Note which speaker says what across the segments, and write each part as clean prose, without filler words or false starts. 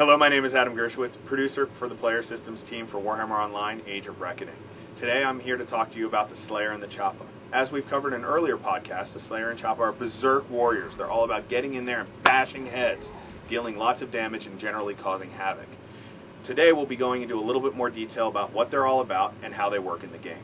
Speaker 1: Hello, my name is Adam Gershwitz, producer for the Player Systems team for Warhammer Online, Age of Reckoning. Today I'm here to talk to you about the Slayer and the Choppa. As we've covered in earlier podcasts, the Slayer and Choppa are berserk warriors. They're all about getting in there and bashing heads, dealing lots of damage and generally causing havoc. Today we'll be going into a little bit more detail about what they're all about and how they work in the game.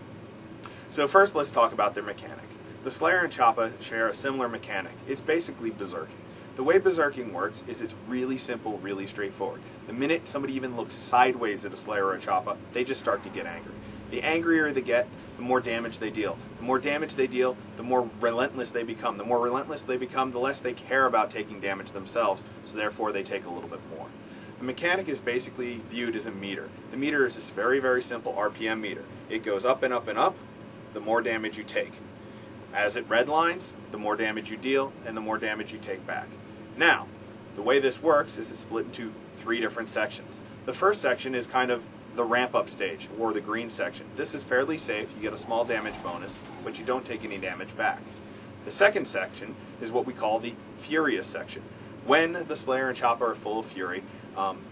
Speaker 1: So first let's talk about their mechanic. The Slayer and Choppa share a similar mechanic. It's basically berserking. The way berserking works is it's really simple, really straightforward. The minute somebody even looks sideways at a Slayer or a Choppa, they just start to get angry. The angrier they get, the more damage they deal. The more damage they deal, the more relentless they become. The more relentless they become, the less they care about taking damage themselves, so therefore they take a little bit more. The mechanic is basically viewed as a meter. The meter is this very, very simple RPM meter. It goes up and up and up, the more damage you take. As it redlines, the more damage you deal and the more damage you take back. Now, the way this works is it's split into three different sections. The first section is kind of the ramp-up stage, or the green section. This is fairly safe. You get a small damage bonus, but you don't take any damage back. The second section is what we call the Furious section. When the Slayer and Choppa are full of fury,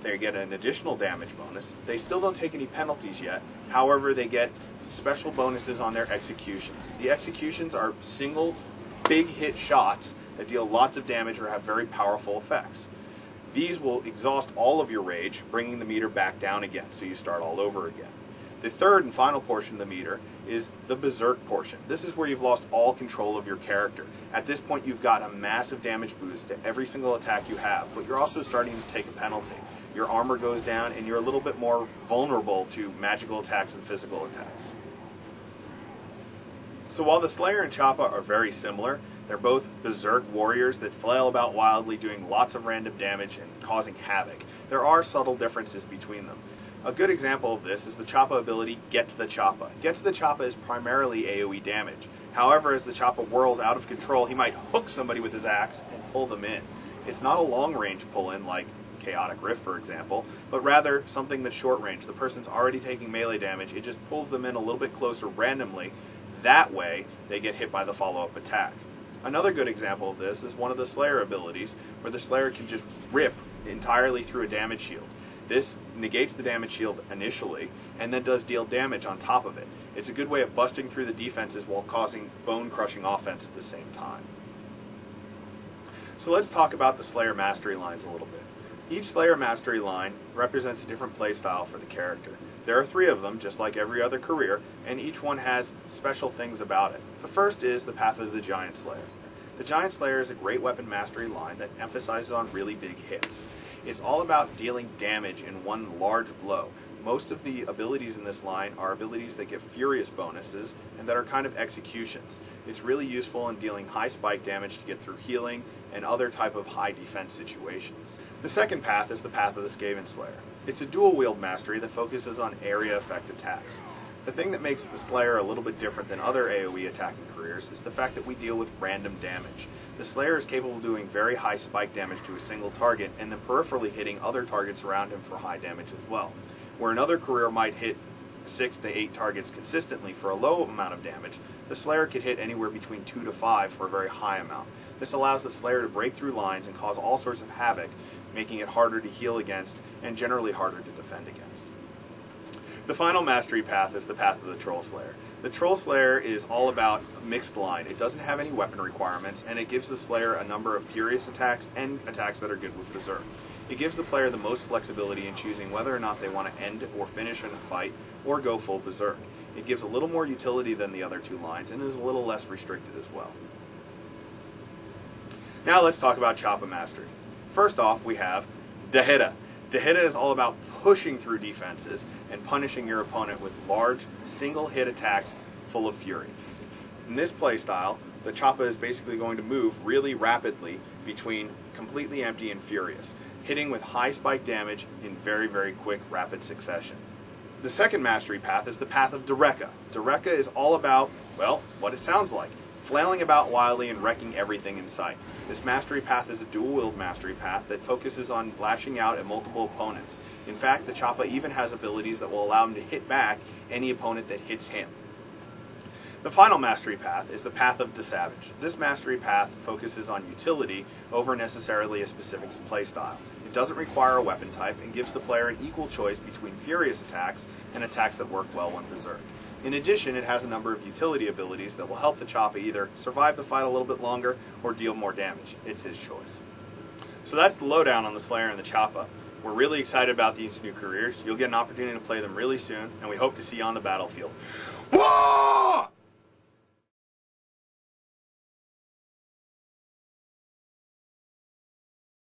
Speaker 1: they get an additional damage bonus. They still don't take any penalties yet. However, they get special bonuses on their executions. The executions are single big hit shots that deal lots of damage or have very powerful effects. These will exhaust all of your rage, bringing the meter back down again, so you start all over again. The third and final portion of the meter is the berserk portion. This is where you've lost all control of your character. At this point you've got a massive damage boost to every single attack you have, but you're also starting to take a penalty. Your armor goes down and you're a little bit more vulnerable to magical attacks and physical attacks. So while the Slayer and Choppa are very similar, they're both berserk warriors that flail about wildly, doing lots of random damage and causing havoc. There are subtle differences between them. A good example of this is the Choppa ability, Get to the Choppa. Get to the Choppa is primarily AoE damage. However, as the Choppa whirls out of control, he might hook somebody with his axe and pull them in. It's not a long-range pull-in like Chaotic Rift, for example, but rather something that's short-range. The person's already taking melee damage, it just pulls them in a little bit closer randomly. That way, they get hit by the follow-up attack. Another good example of this is one of the Slayer abilities, where the Slayer can just rip entirely through a damage shield. This negates the damage shield initially, and then does deal damage on top of it. It's a good way of busting through the defenses while causing bone-crushing offense at the same time. So let's talk about the Slayer mastery lines a little bit. Each Slayer mastery line represents a different playstyle for the character. There are three of them, just like every other career, and each one has special things about it. The first is the Path of the Giant Slayer. The Giant Slayer is a great weapon mastery line that emphasizes on really big hits. It's all about dealing damage in one large blow. Most of the abilities in this line are abilities that give furious bonuses and that are kind of executions. It's really useful in dealing high spike damage to get through healing and other type of high defense situations. The second path is the Path of the Skaven Slayer. It's a dual wield mastery that focuses on area effect attacks. The thing that makes the Slayer a little bit different than other AoE attacking careers is the fact that we deal with random damage. The Slayer is capable of doing very high spike damage to a single target and then peripherally hitting other targets around him for high damage as well. Where another career might hit 6 to 8 targets consistently for a low amount of damage, the Slayer could hit anywhere between 2 to 5 for a very high amount. This allows the Slayer to break through lines and cause all sorts of havoc, making it harder to heal against and generally harder to defend against. The final mastery path is the Path of the Troll Slayer. The Troll Slayer is all about a mixed line. It doesn't have any weapon requirements, and it gives the Slayer a number of furious attacks and attacks that are good with berserk. It gives the player the most flexibility in choosing whether or not they want to end or finish in a fight or go full berserk. It gives a little more utility than the other two lines and is a little less restricted as well. Now let's talk about Choppa mastery. First off, we have Dahida. Dahida is all about pushing through defenses and punishing your opponent with large, single-hit attacks full of fury. In this playstyle, the Choppa is basically going to move really rapidly between completely empty and furious, hitting with high spike damage in very, very quick, rapid succession. The second mastery path is the Path of Drescher. Drescher is all about, well, what it sounds like. Flailing about wildly and wrecking everything in sight. This mastery path is a dual-wield mastery path that focuses on lashing out at multiple opponents. In fact, the Choppa even has abilities that will allow him to hit back any opponent that hits him. The final mastery path is the Path of DeSavage. This mastery path focuses on utility over necessarily a specific playstyle. It doesn't require a weapon type and gives the player an equal choice between furious attacks and attacks that work well when berserk. In addition, it has a number of utility abilities that will help the Choppa either survive the fight a little bit longer or deal more damage. It's his choice. So that's the lowdown on the Slayer and the Choppa. We're really excited about these new careers. You'll get an opportunity to play them really soon, and we hope to see you on the battlefield. Whoa!